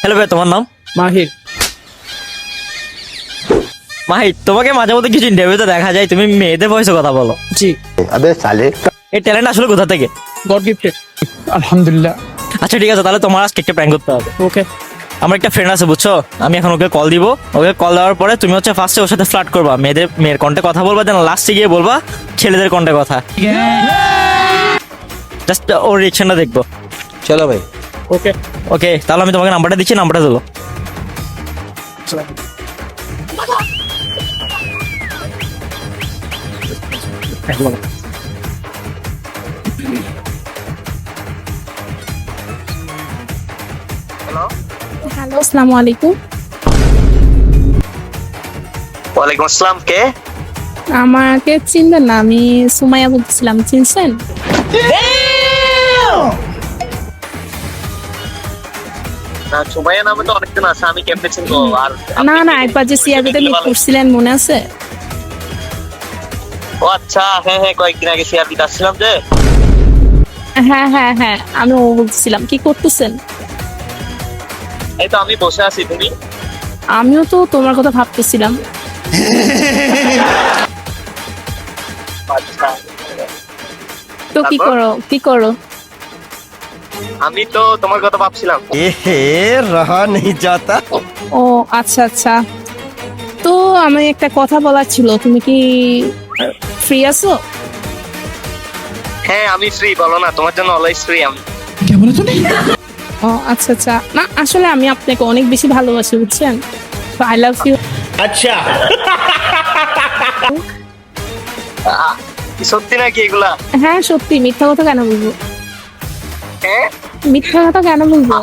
Hello ভাই, তোমার নাম? মাহির। মাহির, তোমাকে মাঝে মধ্যে কিছু ইন্টারভিউতে দেখা যায় তুমি মেয়েদের ভয়েসে কথা বলো। জি। अबे साले এই ট্যালেন্ট আসলে কোথা থেকে? God gifted. আলহামদুলিল্লাহ। আচ্ছা ঠিক আছে, তাহলে তোমার আজকে একটা প্র্যাঙ্ক করতে হবে। ওকে। আমার একটা ফ্রেন্ড আছে বুঝছো, আমি এখন ওকে কল দিব। ওকে কল দেওয়ার পরে তুমি হচ্ছে ফার্স্টে ওর সাথে ফ্লার্ট করবা, মেয়ের কণ্ঠে কথা বলবা, দেন লাস্টে গিয়ে বলবা ছেলেদের কণ্ঠে কথা। জাস্ট ওর রিয়েকশনটা দেখবো। चलो भाई। ওকে। ওকে, তাহলে আমি তোমাকে নাম্বারটা দিচ্ছি, নাম্বারটা দিলো। হ্যালো, আসসালামু আলাইকুম। ওয়ালাইকুম আসসালাম। কে? আমাকে চিনবেন না, আমি সুমাইয়া বলতেছিলাম, চিনছেন? না, সুমাইয়া নামে তো অনেকজন আছে, আমি কেমনে চিনবো? আর না না, একবার যে সিআরবিতে মিট করছিলেন মনে আছে? ও আচ্ছা, হ্যাঁ হ্যাঁ, কয়েকদিন আগে শেয়ার দিতে আসছিলাম যে। হ্যাঁ হ্যাঁ হ্যাঁ, আমি ও বলতেছিলাম। কি করতেছেন? এই তো আমি বসে আছি, তুমি? আমিও তো তোমার কথা ভাবতেছিলাম। আচ্ছা, তো কি তারপর? করো কি করো? আমি তো তোমার কথা ভাবছিলাম। रहा नहीं जाता। ও আচ্ছা আচ্ছা, তো আমি একটা কথা বলার ছিল, তুমি কি ফ্রি আছো? হ্যাঁ আমি ফ্রি, বলো না, তোমার জন্য অলওয়েজ ফ্রি আমি। ও আচ্ছা আচ্ছা, না আসলে আমি আপনাকে অনেক বেশি ভালোবাসি, বুঝছেন? I love you. अच्छा কি সত্যি নাকি এগুলা? হ্যাঁ সত্যি, মিথ্যা কথা কেন বলবো? হ্যাঁ, মিথ্যা কথা কেন বলবো?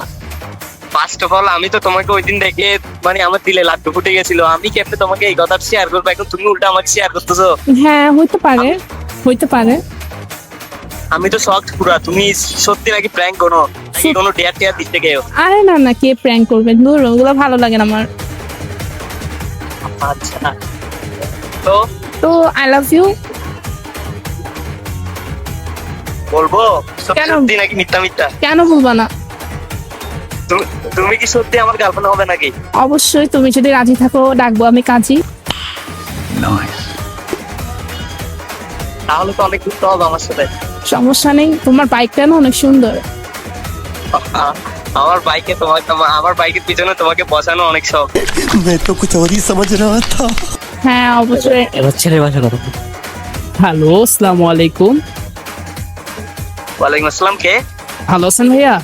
ফার্স্ট অফ অল আমি তো তোমাকে ওই দিন দেখে মানে আমার দিলে লাড্ডু ফুটে গেছিল। আমি কেমনে তোমাকে এই কথা শেয়ার করবো, এখন তুমি উল্টা আমাকে শেয়ার করতেছো। হ্যাঁ হইতে পারে, হইতে পারে। আমি তো শকড পুরা। তুমি সত্যি নাকি প্র্যাঙ্ক করো, নাকি কোনো ডেয়ার টেয়ার দিতে গেও? আরে না না, কে প্র্যাঙ্ক করবে? দূর, ওগুলো ভালো লাগে না আমার। আচ্ছা, তো তো আই লাভ ইউ। বলবো সত্যি কেন? সত্যি নাকি মিথ্যা মিথ্যা? কেন বলবা না? তুমি কি সত্যি আমার গার্লফ্রেন্ড হবে নাকি? অবশ্যই, তুমি যদি রাজি থাকো ডাকবো আমি কাজী। তাহলে তো অনেক ঘুরতে হবে আমার সাথে। সমস্যা নেই, তোমার বাইকটা না অনেক সুন্দর। আমার বাইকে আমার বাইকের পিছনে তোমাকে বসানো অনেক শখ। मैं तो कुछ और ही समझ रहा था। হ্যাঁ অবশ্যই। এবার ছেলের ভাষা কথা বলো। হ্যালো, আসসালামু আলাইকুম। ওয়ালাইকুম আসসালাম। কে? ভালো আছেন ভাইয়া?